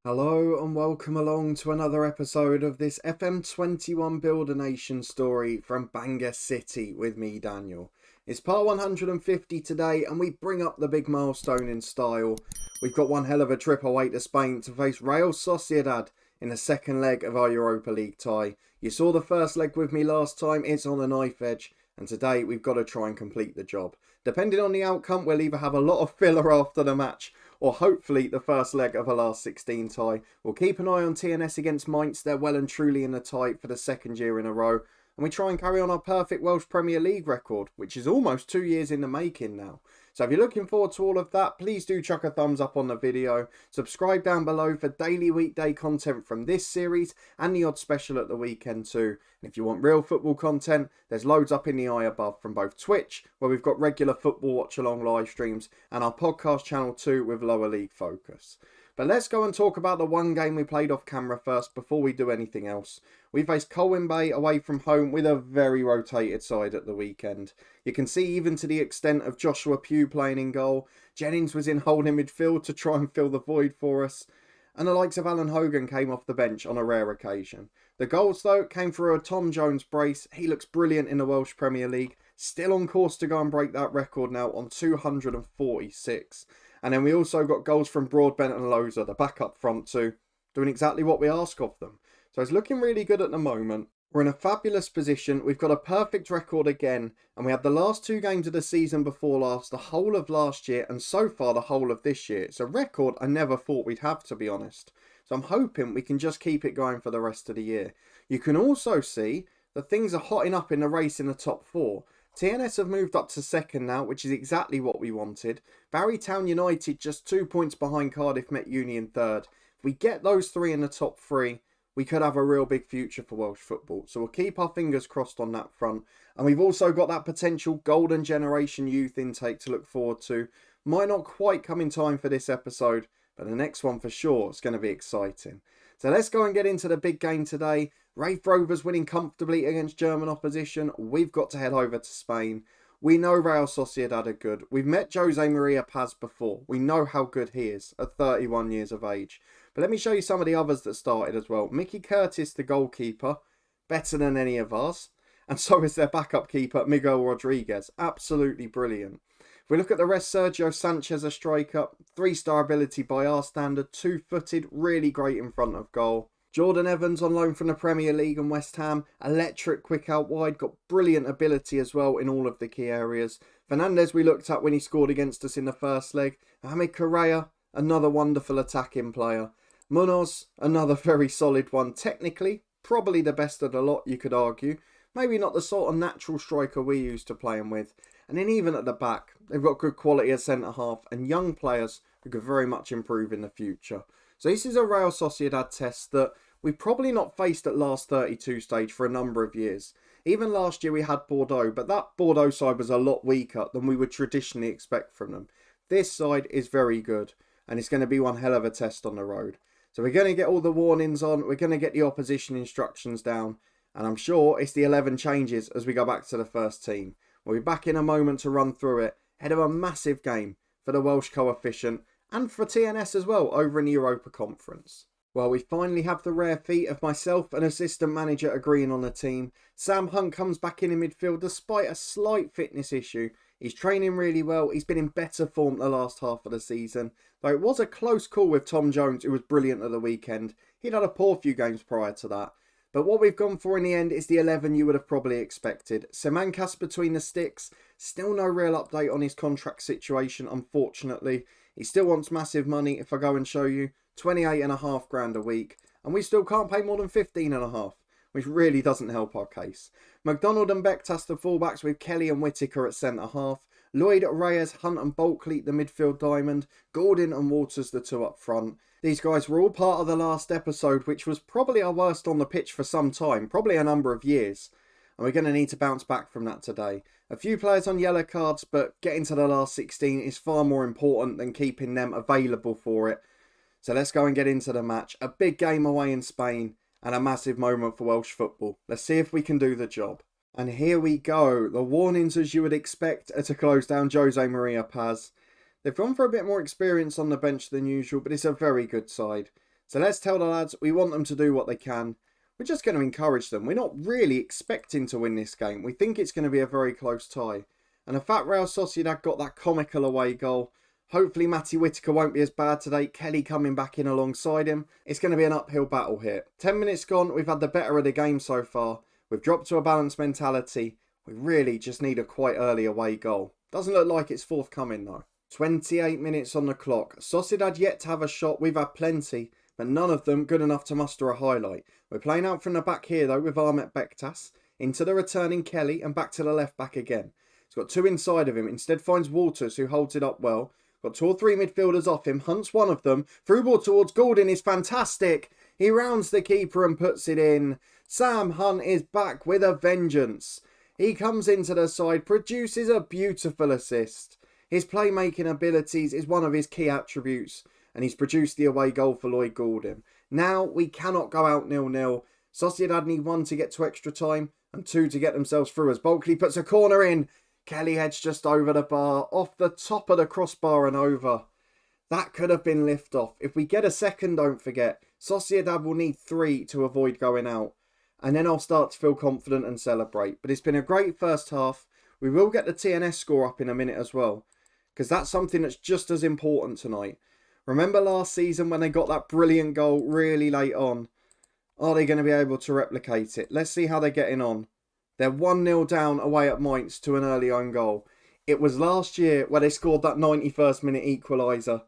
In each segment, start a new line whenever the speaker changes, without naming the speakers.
Hello and welcome along to another episode of this FM21 Builder Nation story from Bangor City with me, Daniel. It's part 150 today and we bring up the big milestone in style. We've got one hell of a trip away to Spain to face Real Sociedad in the second leg of our Europa League tie. You saw the first leg with me last time, it's on a knife edge, and today we've got to try and complete the job. Depending on the outcome, we'll either have a lot of filler after the match or hopefully the first leg of a last 16 tie. We'll keep an eye on TNS against Mainz. They're well and truly in the tie for the second year in a row. And we try and carry on our perfect Welsh Premier League record, which is almost 2 years in the making now. So if you're looking forward to all of that, please do chuck a thumbs up on the video. Subscribe down below for daily weekday content from this series and the odd special at the weekend too. And if you want real football content, there's loads up in the eye above from both Twitch, where we've got regular football watch-along live streams, and our podcast channel too with lower league focus. But let's go and talk about the one game we played off camera first before we do anything else. We faced Colwyn Bay away from home with a very rotated side at the weekend. You can see even to the extent of Joshua Pugh playing in goal. Jennings was in holding midfield to try and fill the void for us. And the likes of Alan Hogan came off the bench on a rare occasion. The goals though came through a Tom Jones brace. He looks brilliant in the Welsh Premier League. Still on course to go and break that record now on 246. And then we also got goals from Broadbent and Loza, the backup front too, doing exactly what we ask of them. So it's looking really good at the moment. We're in a fabulous position. We've got a perfect record again. And we had the last 2 games of the season before last, the whole of last year, and so far the whole of this year. It's a record I never thought we'd have, to be honest. So I'm hoping we can just keep it going for the rest of the year. You can also see that things are hotting up in the race in the top 4. TNS have moved up to second now, which is exactly what we wanted. Barrytown United just 2 points behind Cardiff Met Union third. If we get those 3 in the top 3, we could have a real big future for Welsh football. So we'll keep our fingers crossed on that front. And we've also got that potential golden generation youth intake to look forward to. Might not quite come in time for this episode, but the next one for sure is going to be exciting. So let's go and get into the big game today. Raith Rovers winning comfortably against German opposition. We've got to head over to Spain. We know Real Sociedad are good. We've met Jose Maria Paz before. We know how good he is at 31 years of age. But let me show you some of the others that started as well. Mickey Curtis, the goalkeeper, better than any of us. And so is their backup keeper, Miguel Rodriguez. Absolutely brilliant. If we look at the rest, Sergio Sanchez, a striker. 3-star ability by our standard. 2-footed, really great in front of goal. Jordan Evans on loan from the Premier League and West Ham. Electric, quick out wide. Got brilliant ability as well in all of the key areas. Fernandez we looked at when he scored against us in the first leg. Mohamed Correa, another wonderful attacking player. Munoz, another very solid one. Technically, probably the best of the lot, you could argue. Maybe not the sort of natural striker we're used to playing with. And then even at the back, they've got good quality at centre-half and young players who could very much improve in the future. So this is a Real Sociedad test that we've probably not faced at last 32 stage for a number of years. Even last year we had Bordeaux, but that Bordeaux side was a lot weaker than we would traditionally expect from them. This side is very good, and it's going to be one hell of a test on the road. So we're going to get all the warnings on, we're going to get the opposition instructions down, and I'm sure it's the 11 changes as we go back to the first team. We'll be back in a moment to run through it, ahead of a massive game for the Welsh coefficient, and for TNS as well, over in the Europa Conference. Well, we finally have the rare feat of myself and assistant manager agreeing on the team. Sam Hunt comes back in midfield despite a slight fitness issue. He's training really well. He's been in better form the last half of the season. Though it was a close call with Tom Jones, who was brilliant at the weekend. He'd had a poor few games prior to that. But what we've gone for in the end is the 11 you would have probably expected. Semankas between the sticks. Still no real update on his contract situation, unfortunately. He still wants massive money, if I go and show you. 28.5 grand a week. And we still can't pay more than 15.5, which really doesn't help our case. McDonald and Bektas the fullbacks with Kelly and Whittaker at centre-half. Lloyd, Reyes, Hunt and Bulkley the midfield diamond. Gordon and Waters the 2 up front. These guys were all part of the last episode, which was probably our worst on the pitch for some time, probably a number of years. And we're going to need to bounce back from that today. A few players on yellow cards, but getting to the last 16 is far more important than keeping them available for it. So let's go and get into the match. A big game away in Spain and a massive moment for Welsh football. Let's see if we can do the job. And here we go. The warnings, as you would expect, are to close down Jose Maria Paz. They've gone for a bit more experience on the bench than usual, but it's a very good side. So let's tell the lads we want them to do what they can. We're just going to encourage them. We're not really expecting to win this game. We think it's going to be a very close tie. And the fact Real Sociedad got that comical away goal, hopefully Matty Whitaker won't be as bad today. Kelly coming back in alongside him. It's going to be an uphill battle here. 10 minutes gone, we've had the better of the game so far. We've dropped to a balanced mentality. We really just need a quite early away goal. Doesn't look like it's forthcoming though. 28 minutes on the clock. Sociedad yet to have a shot. We've had plenty, but none of them good enough to muster a highlight. We're playing out from the back here though with Ahmet Bektas. Into the returning Kelly and back to the left back again. He's got two inside of him. Instead finds Walters who holds it up well. Got two or three midfielders off him. Hunts one of them. Through ball towards Gordon is fantastic. He rounds the keeper and puts it in. Sam Hunt is back with a vengeance. He comes into the side, produces a beautiful assist. His playmaking abilities is one of his key attributes, and he's produced the away goal for Lloyd Gordon. Now we cannot go out 0-0. Sociedad need 1 to get to extra time and 2 to get themselves through as Bulkley puts a corner in. Kelly heads just over the bar, off the top of the crossbar and over. That could have been lift-off. If we get a second, don't forget, Sociedad will need 3 to avoid going out. And then I'll start to feel confident and celebrate. But it's been a great first half. We will get the TNS score up in a minute as well, because that's something that's just as important tonight. Remember last season when they got that brilliant goal really late on? Are they going to be able to replicate it? Let's see how they're getting on. They're 1-0 down away at Mainz to an early own goal. It was last year where they scored that 91st minute equaliser.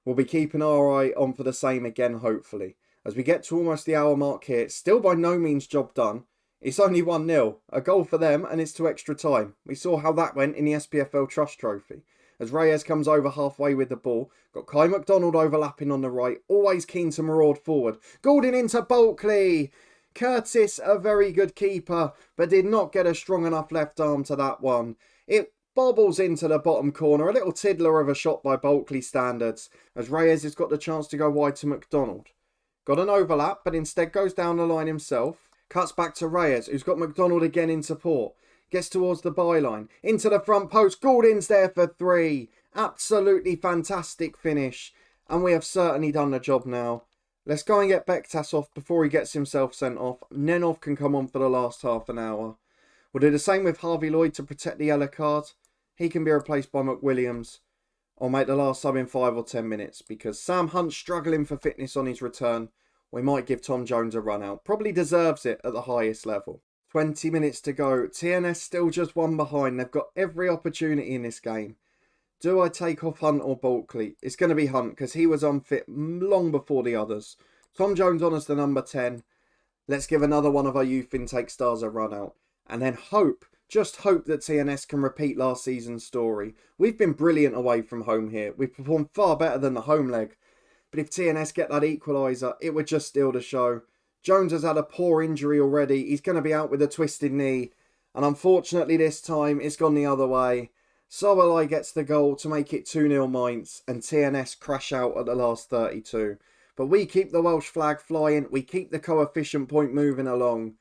We'll be keeping our eye on for the same again, hopefully. As we get to almost the hour mark here, still by no means job done. It's only 1-0. A goal for them and it's to extra time. We saw how that went in the SPFL Trust Trophy. As Reyes comes over halfway with the ball. Got Kai McDonald overlapping on the right. Always keen to maraud forward. Gordon into Bulkley. Curtis, a very good keeper, but did not get a strong enough left arm to that one. It bobbles into the bottom corner. A little tiddler of a shot by Bulkley standards. As Reyes has got the chance to go wide to McDonald. Got an overlap, but instead goes down the line himself. Cuts back to Reyes, who's got McDonald again in support. Gets towards the byline. Into the front post. Gordon's there for 3. Absolutely fantastic finish. And we have certainly done the job now. Let's go and get Bektas off before he gets himself sent off. Nenov can come on for the last half an hour. We'll do the same with Harvey Lloyd to protect the yellow card. He can be replaced by McWilliams. I'll make the last sub in 5 or 10 minutes because Sam Hunt's struggling for fitness on his return. We might give Tom Jones a run out. Probably deserves it at the highest level. 20 minutes to go. TNS still just 1 behind. They've got every opportunity in this game. Do I take off Hunt or Bulkley? It's going to be Hunt because he was unfit long before the others. Tom Jones on as the number 10. Let's give another one of our youth intake stars a run out. And then hope, just hope that TNS can repeat last season's story. We've been brilliant away from home here. We've performed far better than the home leg. But if TNS get that equaliser, it would just steal the show. Jones has had a poor injury already. He's going to be out with a twisted knee. And unfortunately this time, it's gone the other way. Sobolai gets the goal to make it 2-0 Mainz. And TNS crash out at the last 32. But we keep the Welsh flag flying. We keep the coefficient point moving along.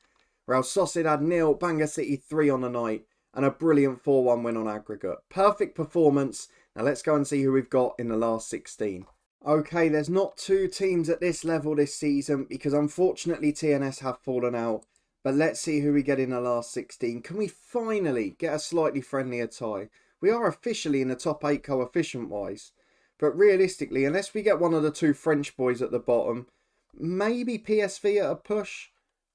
Real Sociedad 0, Bangor City 3 on the night. And a brilliant 4-1 win on aggregate. Perfect performance. Now let's go and see who we've got in the last 16. Okay, there's not 2 teams at this level this season because unfortunately TNS have fallen out. But let's see who we get in the last 16. Can we finally get a slightly friendlier tie? We are officially in the top 8 coefficient-wise. But realistically, unless we get one of the 2 French boys at the bottom, maybe PSV at a push,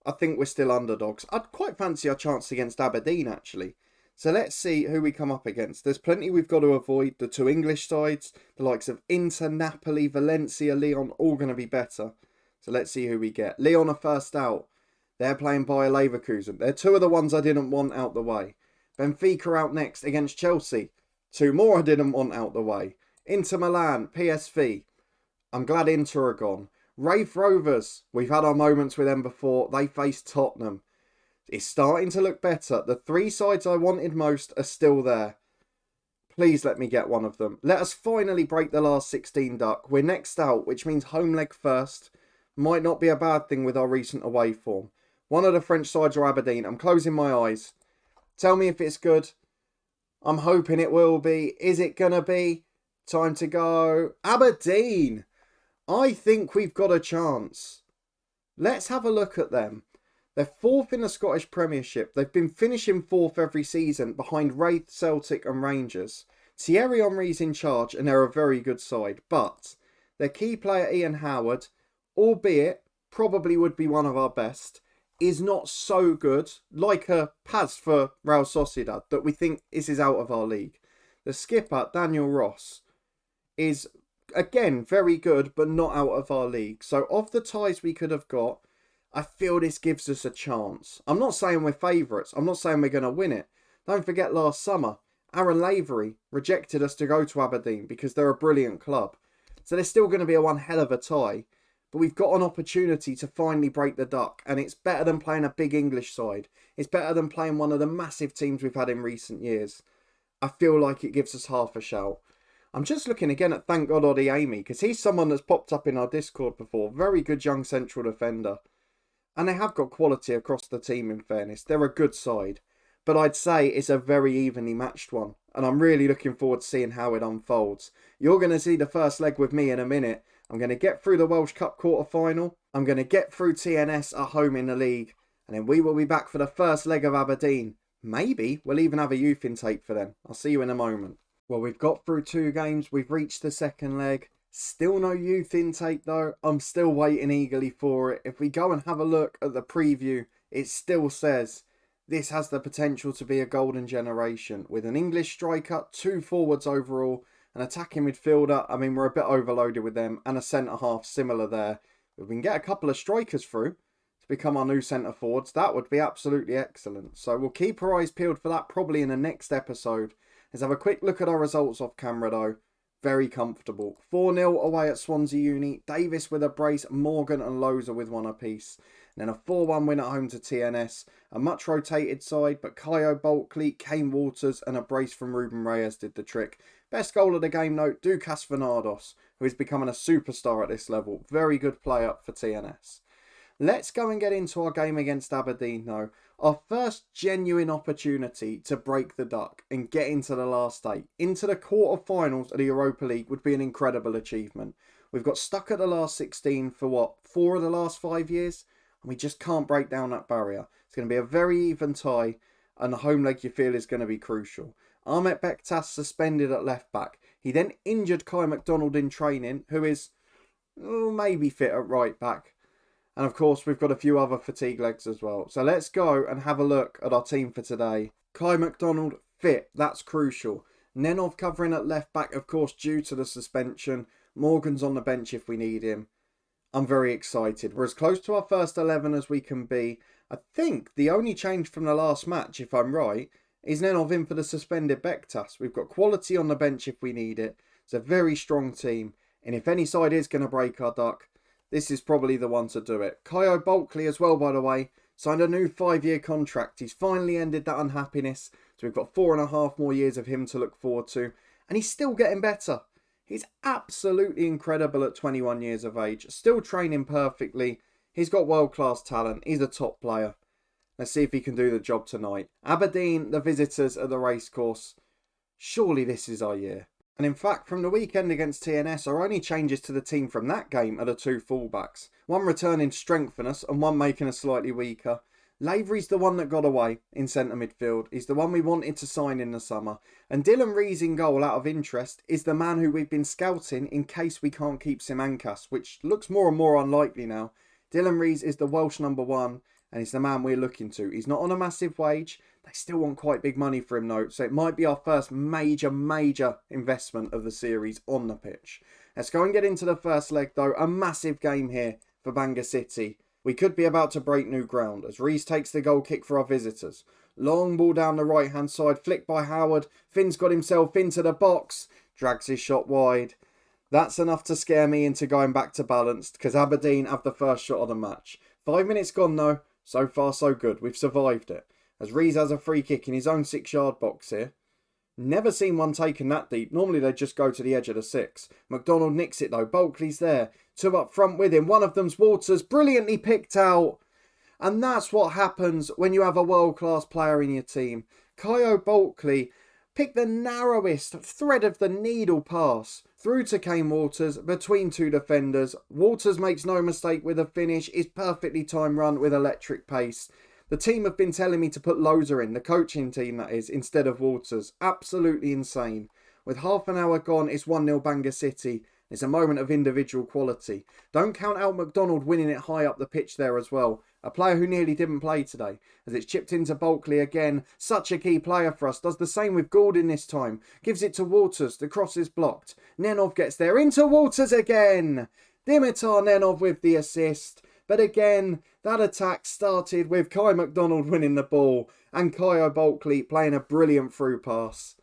I think we're still underdogs. I'd quite fancy our chance against Aberdeen, actually. So let's see who we come up against. There's plenty we've got to avoid. The 2 English sides, the likes of Inter, Napoli, Valencia, Lyon, all going to be better. So let's see who we get. Lyon are first out. They're playing Bayer Leverkusen. They're 2 of the ones I didn't want out the way. Benfica out next against Chelsea. 2 more I didn't want out the way. Inter Milan, PSV. I'm glad Inter are gone. Raith Rovers. We've had our moments with them before. They face Tottenham. It's starting to look better. The 3 sides I wanted most are still there. Please let me get one of them. Let us finally break the last 16 duck. We're next out, which means home leg first. Might not be a bad thing with our recent away form. One of the French sides are Aberdeen. I'm closing my eyes. Tell me if it's good. I'm hoping it will be. Is it going to be? Time to go. Aberdeen! I think we've got a chance. Let's have a look at them. They're fourth in the Scottish Premiership. They've been finishing fourth every season behind Wraith, Celtic and Rangers. Thierry Henry's in charge and they're a very good side. But their key player Ian Howard, albeit probably would be one of our best, is not so good, like a Paz for Real Sociedad, that we think this is out of our league. The skipper, Daniel Ross, is again very good, but not out of our league. So of the ties we could have got, I feel this gives us a chance. I'm not saying we're favourites. I'm not saying we're going to win it. Don't forget last summer, Aaron Lavery rejected us to go to Aberdeen because they're a brilliant club. So there's still going to be a one hell of a tie. But we've got an opportunity to finally break the duck. And it's better than playing a big English side. It's better than playing one of the massive teams we've had in recent years. I feel like it gives us half a shout. I'm just looking again at Thank God Oddy Amy, because he's someone that's popped up in our Discord before. Very good young central defender. And they have got quality across the team, in fairness. They're a good side. But I'd say it's a very evenly matched one. And I'm really looking forward to seeing how it unfolds. You're going to see the first leg with me in a minute. I'm going to get through the Welsh Cup quarter-final. I'm going to get through TNS at home in the league. And then we will be back for the first leg of Aberdeen. Maybe we'll even have a youth intake for them. I'll see you in a moment. Well, we've got through 2 games. We've reached the second leg. Still no youth intake though. I'm still waiting eagerly for it. If we go and have a look at the preview, it still says this has the potential to be a golden generation. With an English striker, 2 forwards overall, an attacking midfielder. I mean, we're a bit overloaded with them. And a centre-half similar there. If we can get a couple of strikers through to become our new centre-forwards, that would be absolutely excellent. So we'll keep our eyes peeled for that probably in the next episode. Let's have a quick look at our results off camera though. Very comfortable. 4-0 away at Swansea Uni. Davis with a brace, Morgan and Loza with 1 apiece. And then a 4-1 win at home to TNS. A much rotated side, but Kyo Bulkley, Kane Waters and a brace from Ruben Reyes did the trick. Best goal of the game though, Dukas Venados, who is becoming a superstar at this level. Very good play up for TNS. Let's go and get into our game against Aberdeen though. Our first genuine opportunity to break the duck and get into the last 8. Into the quarter-finals of the Europa League would be an incredible achievement. We've got stuck at the last 16 for what, 4 of the last 5 years? And we just can't break down that barrier. It's going to be a very even tie and the home leg you feel is going to be crucial. Ahmet Bektas suspended at left back. He then injured Kai McDonald in training, who is maybe fit at right back. And of course, we've got a few other fatigue legs as well. So let's go and have a look at our team for today. Kai McDonald fit, that's crucial. Nenov covering at left back, of course, due to the suspension. Morgan's on the bench if we need him. I'm very excited. We're as close to our first 11 as we can be. I think the only change from the last match, if I'm right, is Nenov in for the suspended Bektas. We've got quality on the bench if we need it. It's a very strong team. And if any side is going to break our duck, this is probably the one to do it. Kyo Bulkley as well, by the way, signed a new 5-year contract. He's finally ended that unhappiness. So we've got 4.5 more years of him to look forward to. And he's still getting better. He's absolutely incredible at 21 years of age. Still training perfectly. He's got world-class talent. He's a top player. Let's see if he can do the job tonight. Aberdeen, the visitors at the racecourse. Surely this is our year. And in fact, from the weekend against TNS, our only changes to the team from that game are the 2 fullbacks. One returning to strengthen us and one making us slightly weaker. Lavery's the one that got away in centre midfield. He's the one we wanted to sign in the summer. And Dylan Rees in goal out of interest is the man who we've been scouting in case we can't keep Simancas, which looks more and more unlikely now. Dylan Rees is the Welsh #1 and he's the man we're looking to. He's not on a massive wage. They still want quite big money for him though, so it might be our first major investment of the series on the pitch. Let's go and get into the first leg though. A massive game here for Bangor City. We could be about to break new ground as Rees takes the goal kick for our visitors. Long ball down the right hand side, flicked by Howard. Finn's got himself into the box, drags his shot wide. That's enough to scare me into going back to balanced because Aberdeen have the first shot of the match. 5 minutes gone though, so far so good. We've survived it. As Rees has a free kick in his own 6-yard box here. Never seen one taken that deep. Normally they just go to the edge of the 6. McDonald nicks it though. Bulkley's there. 2 up front with him. One of them's Waters. Brilliantly picked out. And that's what happens when you have a world-class player in your team. Kyo Bulkley pick the narrowest thread of the needle pass through to Kane Walters between two defenders. Walters makes no mistake with a finish. It's perfectly timed run with electric pace. The team have been telling me to put Loza in, the coaching team that is, instead of Walters. Absolutely insane. With half an hour gone, it's 1-0 Bangor City. It's a moment of individual quality. Don't count out McDonald winning it high up the pitch there as well. A player who nearly didn't play today. As it's chipped into Bulkley again. Such a key player for us. Does the same with Gordon this time. Gives it to Walters. The cross is blocked. Nenov gets there. Into Walters again. Dimitar Nenov with the assist. But again, that attack started with Kai McDonald winning the ball. And Kyo Bulkley playing a brilliant through pass.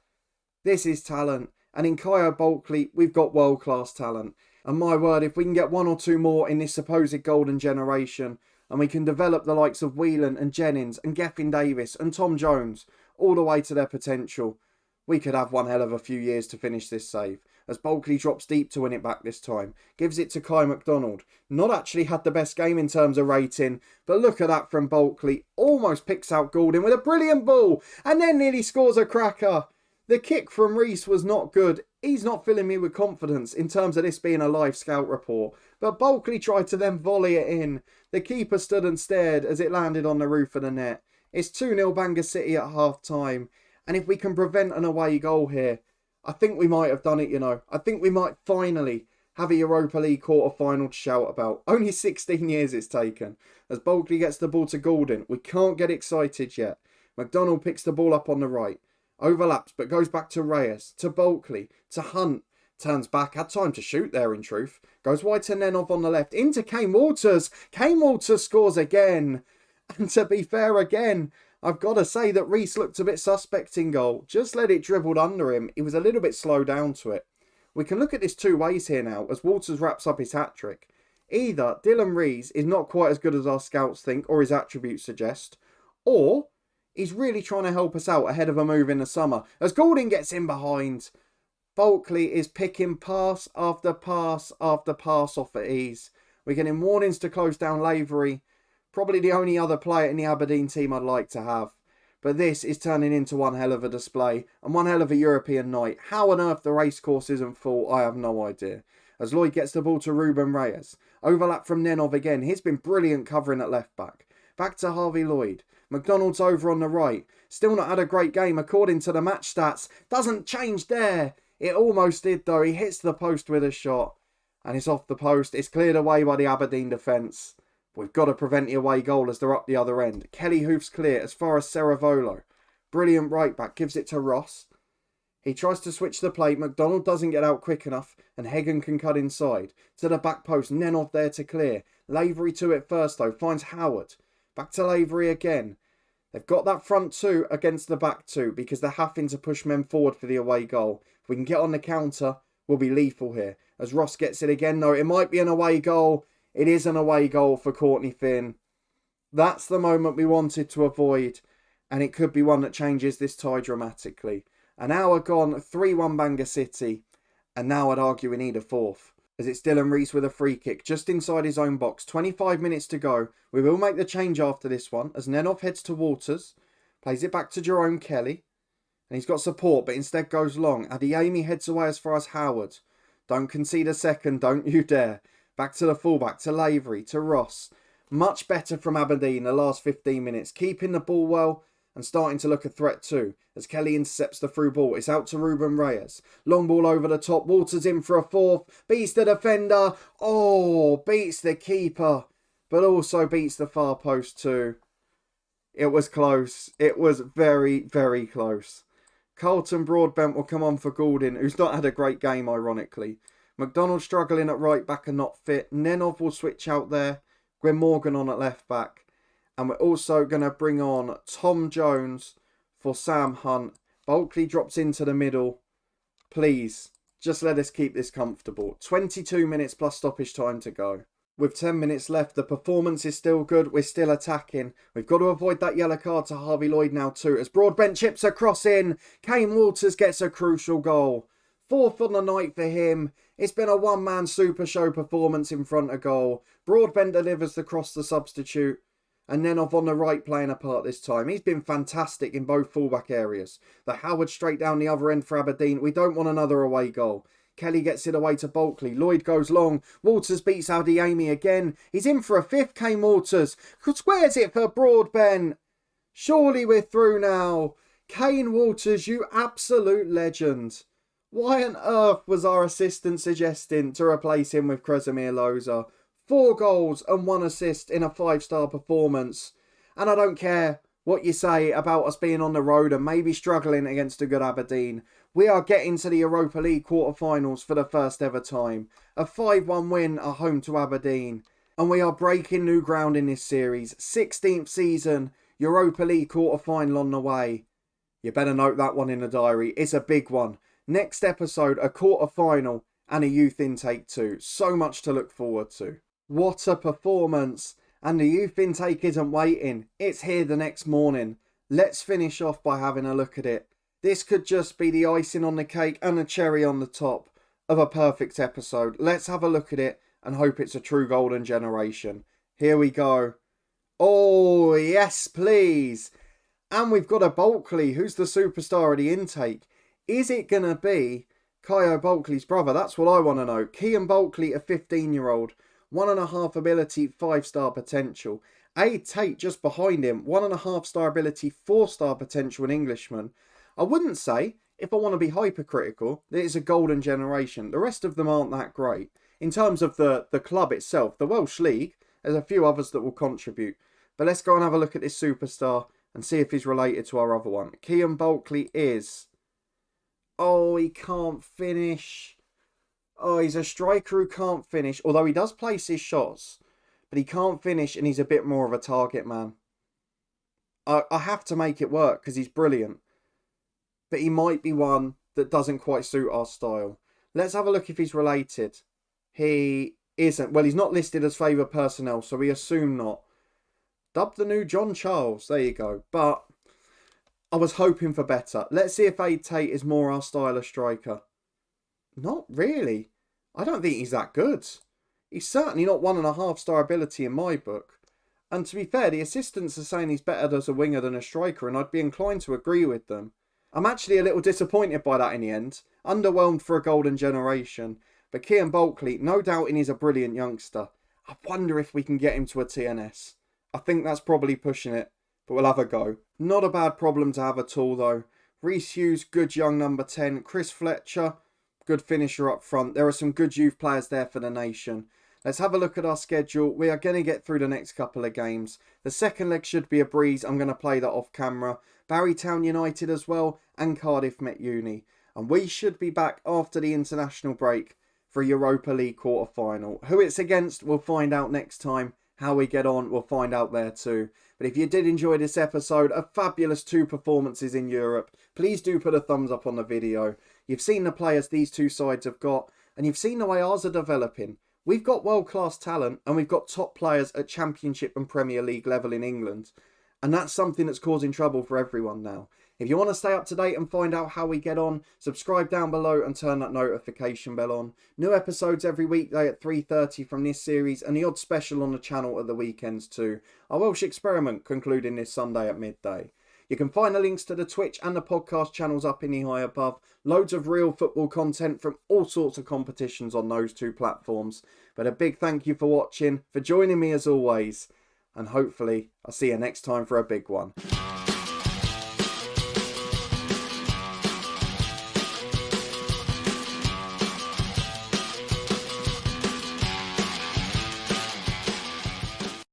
This is talent. And in Kyo Bulkley, we've got world-class talent. And my word, if we can get one or two more in this supposed golden generation, and we can develop the likes of Whelan and Jennings and Gethin Davis and Tom Jones all the way to their potential, we could have one hell of a few years to finish this save. As Bulkley drops deep to win it back this time. Gives it to Kai McDonald. Not actually had the best game in terms of rating, but look at that from Bulkley. Almost picks out Gordon with a brilliant ball and then nearly scores a cracker. The kick from Rees was not good. He's not filling me with confidence in terms of this being a live scout report. But Bulkley tried to then volley it in. The keeper stood and stared as it landed on the roof of the net. It's 2-0 Bangor City at half time. And if we can prevent an away goal here, I think we might have done it, you know. I think we might finally have a Europa League quarter-final to shout about. Only 16 years it's taken. As Bulkley gets the ball to Gordon, we can't get excited yet. McDonald picks the ball up on the right. Overlaps, but goes back to Reyes, to Bulkley, to Hunt. Turns back, had time to shoot there in truth. Goes wide to Nenov on the left, into Kane Walters. Kane Walters scores again. And to be fair again, I've got to say that Rees looked a bit suspect in goal. Just let it dribbled under him. He was a little bit slow down to it. We can look at this two ways here now as Walters wraps up his hat-trick. Either Dylan Rees is not quite as good as our scouts think or his attributes suggest, or he's really trying to help us out ahead of a move in the summer as Gordon gets in behind. Bulkley is picking pass after pass after pass off at ease. We're getting warnings to close down Lavery. Probably the only other player in the Aberdeen team I'd like to have. But this is turning into one hell of a display and one hell of a European night. How on earth the racecourse isn't full, I have no idea. As Lloyd gets the ball to Ruben Reyes. Overlap from Nenov again. He's been brilliant covering at left back. Back to Harvey Lloyd. McDonald's over on the right. Still not had a great game according to the match stats. Doesn't change there. It almost did though. He hits the post with a shot. And it's off the post. It's cleared away by the Aberdeen defence. We've got to prevent the away goal as they're up the other end. Kelly hoofs clear as far as Ceravolo. Brilliant right back. Gives it to Ross. He tries to switch the play. McDonald doesn't get out quick enough. And Hagan can cut inside. To the back post. Nenov there to clear. Lavery to it first though. Finds Howard. Back to Lavery again. They've got that front two against the back two because they're having to push men forward for the away goal. If we can get on the counter, we'll be lethal here. As Ross gets it again. No, it might be an away goal. It is an away goal for Courtney Finn. That's the moment we wanted to avoid. And it could be one that changes this tie dramatically. An hour gone, 3-1 Bangor City. And now I'd argue we need a fourth. As it's Dylan Rees with a free kick just inside his own box. 25 minutes to go. We will make the change after this one. As Nenov heads to Walters. Plays it back to Jerome Kelly. And he's got support but instead goes long. Adeyemi heads away as far as Howard. Don't concede a second, don't you dare. Back to the fullback, to Lavery, to Ross. Much better from Aberdeen the last 15 minutes. Keeping the ball well and starting to look a threat too. As Kelly intercepts the through ball. It's out to Ruben Reyes. Long ball over the top. Walters in for a fourth. Beats the defender. Oh, beats the keeper. But also beats the far post too. It was close. It was very, very close. Carlton Broadbent will come on for Gordon, who's not had a great game ironically. McDonald struggling at right back and not fit. Nenov will switch out there. Gwen Morgan on at left back. And we're also going to bring on Tom Jones for Sam Hunt. Bulkley drops into the middle. Please, just let us keep this comfortable. 22 minutes plus stoppage time to go. With 10 minutes left, the performance is still good. We're still attacking. We've got to avoid that yellow card to Harvey Lloyd now too. As Broadbent chips a cross in. Kane Walters gets a crucial goal. Fourth on the night for him. It's been a one-man super show performance in front of goal. Broadbent delivers the cross to substitute. and Nenov on the right playing a part this time. He's been fantastic in both fullback areas. The Howard straight down the other end for Aberdeen. We don't want another away goal. Kelly gets it away to Bulkley. Lloyd goes long. Walters beats Amy again. He's in for a fifth, Kane Walters. Squares it for Broadbent. Surely we're through now. Kane Walters, you absolute legend. Why on earth was our assistant suggesting to replace him with Kresimir Loza? 4 goals and 1 assist in a 5-star performance. And I don't care what you say about us being on the road and maybe struggling against a good Aberdeen. We are getting to the Europa League quarter-finals for the first ever time. A 5-1 win at home to Aberdeen. And we are breaking new ground in this series. 16th season, Europa League quarter-final on the way. You better note that one in the diary. It's a big one. Next episode, a quarter-final and a youth intake too. So much to look forward to. What a performance. And the youth intake isn't waiting. It's here the next morning. Let's finish off by having a look at it. This could just be the icing on the cake and the cherry on the top of a perfect episode. Let's have a look at it and hope it's a true golden generation. Here we go. Oh, yes, please. And we've got a Bulkley, who's the superstar of the intake. Is it going to be Kyo Bulkley's brother? That's what I want to know. Kean Bulkley, a 15-year-old. 1.5 ability, 5-star potential. Aid Tate just behind him. 1.5-star ability, 4-star potential, an Englishman. I wouldn't say, if I want to be hypercritical, that it's a golden generation. The rest of them aren't that great. In terms of the club itself, the Welsh League, there's a few others that will contribute. But let's go and have a look at this superstar and see if he's related to our other one. Kean Bulkley is... Oh, he can't finish. Oh, he's a striker who can't finish. Although he does place his shots. But he can't finish and he's a bit more of a target man. I have to make it work because he's brilliant. But he might be one that doesn't quite suit our style. Let's have a look if he's related. He isn't. Well, he's not listed as favoured personnel, so we assume not. Dubbed the new John Charles. There you go. But I was hoping for better. Let's see if Aid Tate is more our style of striker. Not really. I don't think he's that good. He's certainly not 1.5-star ability in my book. And to be fair, the assistants are saying he's better as a winger than a striker, and I'd be inclined to agree with them. I'm actually a little disappointed by that in the end. Underwhelmed for a golden generation. But Kean Bulkley, no doubting he's a brilliant youngster. I wonder if we can get him to a TNS. I think that's probably pushing it, but we'll have a go. Not a bad problem to have at all though. Reece Hughes, good young number 10. Chris Fletcher, good finisher up front. There are some good youth players there for the nation. Let's have a look at our schedule. We are going to get through the next couple of games. The second leg should be a breeze. I'm going to play that off camera. Barrytown United as well, and Cardiff Met Uni. And we should be back after the international break for a Europa League quarter-final. Who it's against, we'll find out next time. How we get on, we'll find out there too. But if you did enjoy this episode, a fabulous 2 performances in Europe, please do put a thumbs up on the video. You've seen the players these two sides have got, and you've seen the way ours are developing. We've got world-class talent, and we've got top players at Championship and Premier League level in England. And that's something that's causing trouble for everyone now. If you want to stay up to date and find out how we get on, subscribe down below and turn that notification bell on. New episodes every weekday at 3:30 from this series, and the odd special on the channel at the weekends too. Our Welsh experiment concluding this Sunday at midday. You can find the links to the Twitch and the podcast channels up in the eye above. Loads of real football content from all sorts of competitions on those 2 platforms. But a big thank you for watching, for joining me as always. And hopefully I'll see you next time for a big one.